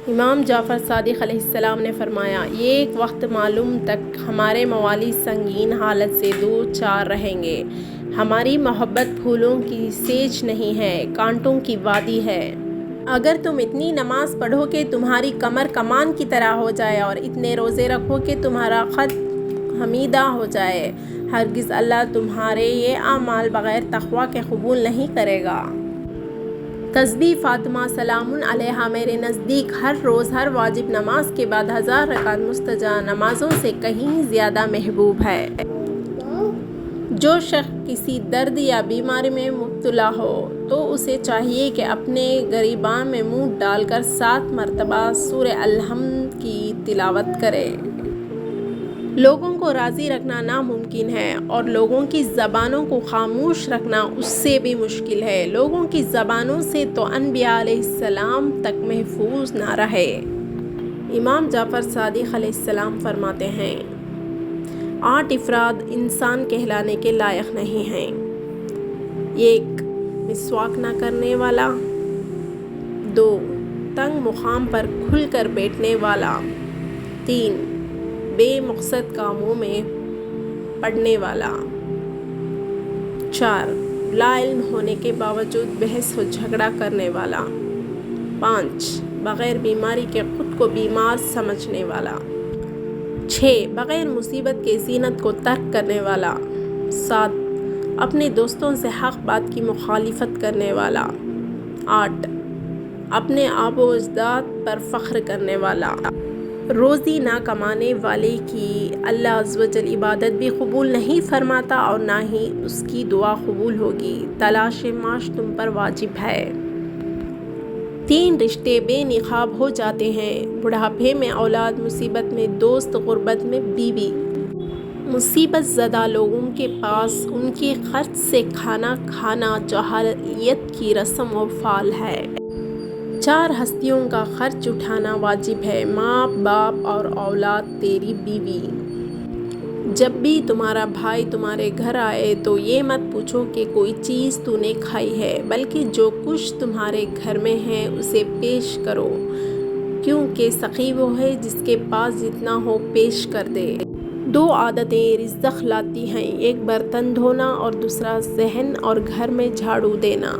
امام جعفر صادق علیہ السلام نے فرمایا، ایک وقت معلوم تک ہمارے موالی سنگین حالت سے دو چار رہیں گے۔ ہماری محبت پھولوں کی سیج نہیں ہے، کانٹوں کی وادی ہے۔ اگر تم اتنی نماز پڑھو کہ تمہاری کمر کمان کی طرح ہو جائے اور اتنے روزے رکھو کہ تمہارا خط حمیدہ ہو جائے، ہرگز اللہ تمہارے یہ اعمال بغیر تقویٰ کے قبول نہیں کرے گا۔ تسبیح فاطمہ سلام علیہا میرے نزدیک ہر روز ہر واجب نماز کے بعد 1000 رکعت مستجاب نمازوں سے کہیں زیادہ محبوب ہے۔ جو شخص کسی درد یا بیماری میں مبتلا ہو تو اسے چاہیے کہ اپنے گریباں میں منہ ڈال کر 7 مرتبہ سورہ الحمد کی تلاوت کرے۔ لوگوں کو راضی رکھنا ناممکن ہے اور لوگوں کی زبانوں کو خاموش رکھنا اس سے بھی مشکل ہے۔ لوگوں کی زبانوں سے تو انبیاء علیہ السلام تک محفوظ نہ رہے۔ امام جعفر صادق علیہ السلام فرماتے ہیں، 8 افراد انسان کہلانے کے لائق نہیں ہیں۔ 1 مسواک نہ کرنے والا، 2 تنگ مقام پر کھل کر بیٹھنے والا، 3 بے مقصد کاموں میں پڑنے والا، 4 لا علم ہونے کے باوجود بحث و جھگڑا کرنے والا، 5 بغیر بیماری کے خود کو بیمار سمجھنے والا، 6 بغیر مصیبت کے زینت کو ترک کرنے والا، 7 اپنے دوستوں سے حق بات کی مخالفت کرنے والا، 8 اپنے آب و اجداد پر فخر کرنے والا۔ روزی نہ کمانے والے کی اللہ عز و جل عبادت بھی قبول نہیں فرماتا اور نہ ہی اس کی دعا قبول ہوگی۔ تلاش معاش تم پر واجب ہے۔ 3 رشتے بے نقاب ہو جاتے ہیں، بڑھاپے میں اولاد، مصیبت میں دوست، غربت میں بیوی۔ مصیبت زدہ لوگوں کے پاس ان کے خرچ سے کھانا کھانا جاہلیت کی رسم و فعل ہے۔ 4 ہستیوں کا خرچ اٹھانا واجب ہے، ماں باپ اور اولاد، تیری بیوی۔ جب بھی تمہارا بھائی تمہارے گھر آئے تو یہ مت پوچھو کہ کوئی چیز تو نے کھائی ہے، بلکہ جو کچھ تمہارے گھر میں ہے اسے پیش کرو، کیونکہ سخی وہ ہے جس کے پاس جتنا ہو پیش کر دے۔ 2 عادتیں رزق لاتی ہیں، ایک برتن دھونا اور دوسرا صحن اور گھر میں جھاڑو دینا۔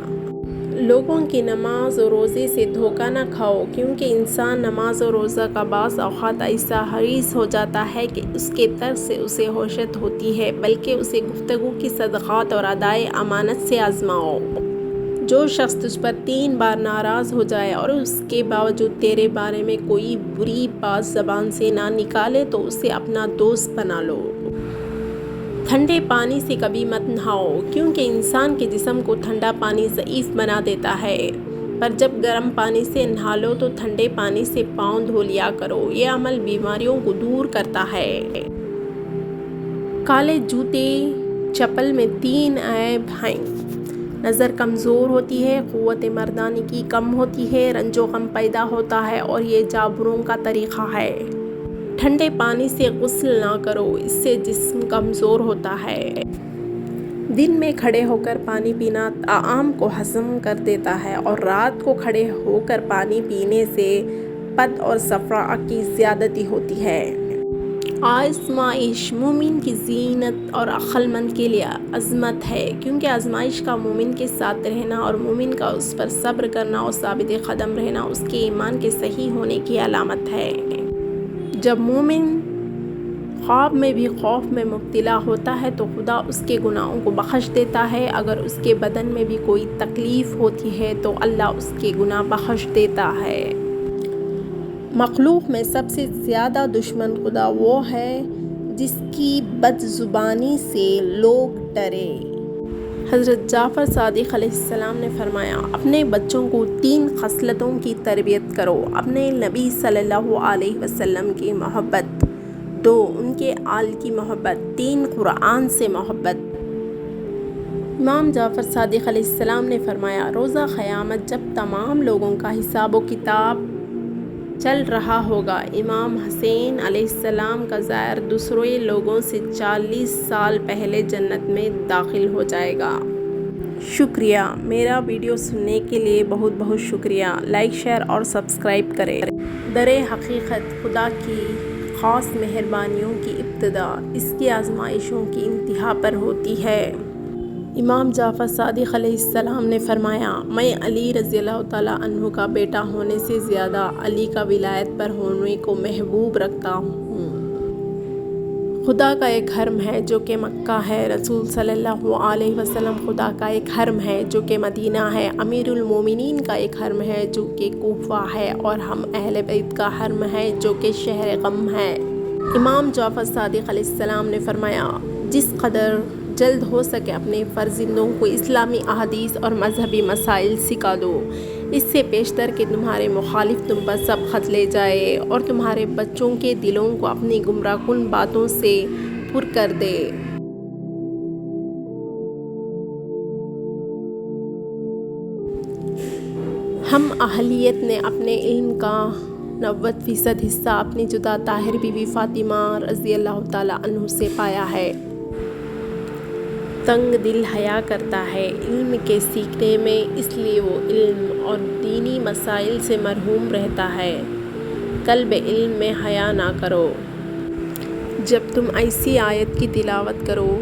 لوگوں کی نماز و روزے سے دھوکہ نہ کھاؤ، کیونکہ انسان نماز و روزہ کا بعض اوقات ایسا حریص ہو جاتا ہے کہ اس کے ترک سے اسے وحشت ہوتی ہے، بلکہ اسے گفتگو کی صدقات اور ادائے امانت سے آزماؤ۔ جو شخص تجھ پر 3 بار ناراض ہو جائے اور اس کے باوجود تیرے بارے میں کوئی بری بات زبان سے نہ نکالے تو اسے اپنا دوست بنا لو۔ ٹھنڈے پانی سے کبھی مت نہاؤ، کیونکہ انسان کے جسم کو ٹھنڈا پانی ضعیف بنا دیتا ہے، پر جب گرم پانی سے نہا لو تو ٹھنڈے پانی سے پاؤں دھو لیا کرو، یہ عمل بیماریوں کو دور کرتا ہے۔ کالے جوتے چپل میں 3 عیب ہیں، نظر کمزور ہوتی ہے، قوت مردانی کی کم ہوتی ہے، رنج و غم پیدا ہوتا ہے اور یہ جابروں کا طریقہ ہے۔ ٹھنڈے پانی سے غسل نہ کرو، اس سے جسم کمزور ہوتا ہے۔ دن میں کھڑے ہو کر پانی پینا طعام کو ہضم کر دیتا ہے اور رات کو کھڑے ہو کر پانی پینے سے پد اور صفرا کی زیادتی ہوتی ہے۔ آزمائش مومن کی زینت اور عقل مند کے لیے عظمت ہے، کیونکہ آزمائش کا مومن کے ساتھ رہنا اور مومن کا اس پر صبر کرنا اور ثابت قدم رہنا اس کے ایمان کے صحیح ہونے کی علامت ہے۔ جب مومن خواب میں بھی خوف میں مبتلا ہوتا ہے تو خدا اس کے گناہوں کو بخش دیتا ہے، اگر اس کے بدن میں بھی کوئی تکلیف ہوتی ہے تو اللہ اس کے گناہ بخش دیتا ہے۔ مخلوق میں سب سے زیادہ دشمن خدا وہ ہے جس کی بد زبانی سے لوگ ڈرے۔ حضرت جعفر صادق علیہ السلام نے فرمایا، اپنے بچوں کو 3 خصلتوں کی تربیت کرو: اپنے نبی صلی اللہ علیہ وسلم کی محبت، 2 ان کے آل کی محبت، 3 قرآن سے محبت۔ امام جعفر صادق علیہ السلام نے فرمایا، روزہ قیامت جب تمام لوگوں کا حساب و کتاب چل رہا ہوگا، امام حسین علیہ السلام کا زائر دوسرے لوگوں سے 40 سال پہلے جنت میں داخل ہو جائے گا۔ شکریہ، میرا ویڈیو سننے کے لیے بہت بہت شکریہ۔ لائک، شیئر اور سبسکرائب کریں۔ در حقیقت خدا کی خاص مہربانیوں کی ابتدا اس کی آزمائشوں کی انتہا پر ہوتی ہے۔ امام جعفر صادق علیہ السلام نے فرمایا، میں علی رضی اللہ تعالیٰ عنہ کا بیٹا ہونے سے زیادہ علی کا ولایت پر ہونے کو محبوب رکھتا ہوں۔ خدا کا ایک حرم ہے جو کہ مکہ ہے، رسول صلی اللہ علیہ وسلم خدا کا ایک حرم ہے جو کہ مدینہ ہے، امیر المومنین کا ایک حرم ہے جو کہ کوفہ ہے، اور ہم اہل بیت کا حرم ہے جو کہ شہر غم ہے۔ امام جعفر صادق علیہ السلام نے فرمایا، جس قدر جلد ہو سکے اپنے فرزندوں کو اسلامی احادیث اور مذہبی مسائل سکھا دو، اس سے پیشتر کہ تمہارے مخالف تم پر سبقت لے جائے اور تمہارے بچوں کے دلوں کو اپنی گمراہ کن باتوں سے پر کر دے۔ ہم اہلیت نے اپنے علم کا 90% حصہ اپنی جدہ طاہر بی بی فاطمہ رضی اللہ تعالیٰ عنہ سے پایا ہے۔ تنگ دل حیا کرتا ہے علم کے سیکھنے میں، اس لیے وہ علم اور دینی مسائل سے محروم رہتا ہے۔ قلب علم میں حیا نہ کرو۔ جب تم ایسی آیت کی تلاوت کرو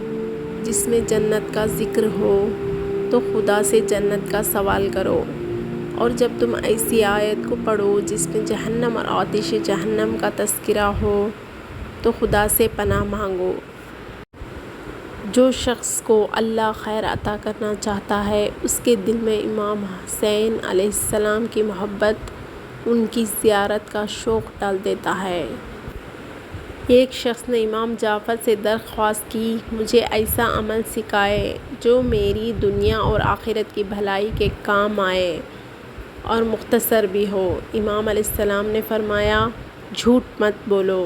جس میں جنت کا ذکر ہو تو خدا سے جنت کا سوال کرو، اور جب تم ایسی آیت کو پڑھو جس میں جہنم اور آتش جہنم کا تذکرہ ہو تو خدا سے پناہ مانگو۔ جو شخص کو اللہ خیر عطا کرنا چاہتا ہے اس کے دل میں امام حسین علیہ السلام کی محبت، ان کی زیارت کا شوق ڈال دیتا ہے۔ ایک شخص نے امام جعفر سے درخواست کی، مجھے ایسا عمل سکھائے جو میری دنیا اور آخرت کی بھلائی کے کام آئے اور مختصر بھی ہو۔ امام علیہ السلام نے فرمایا، جھوٹ مت بولو۔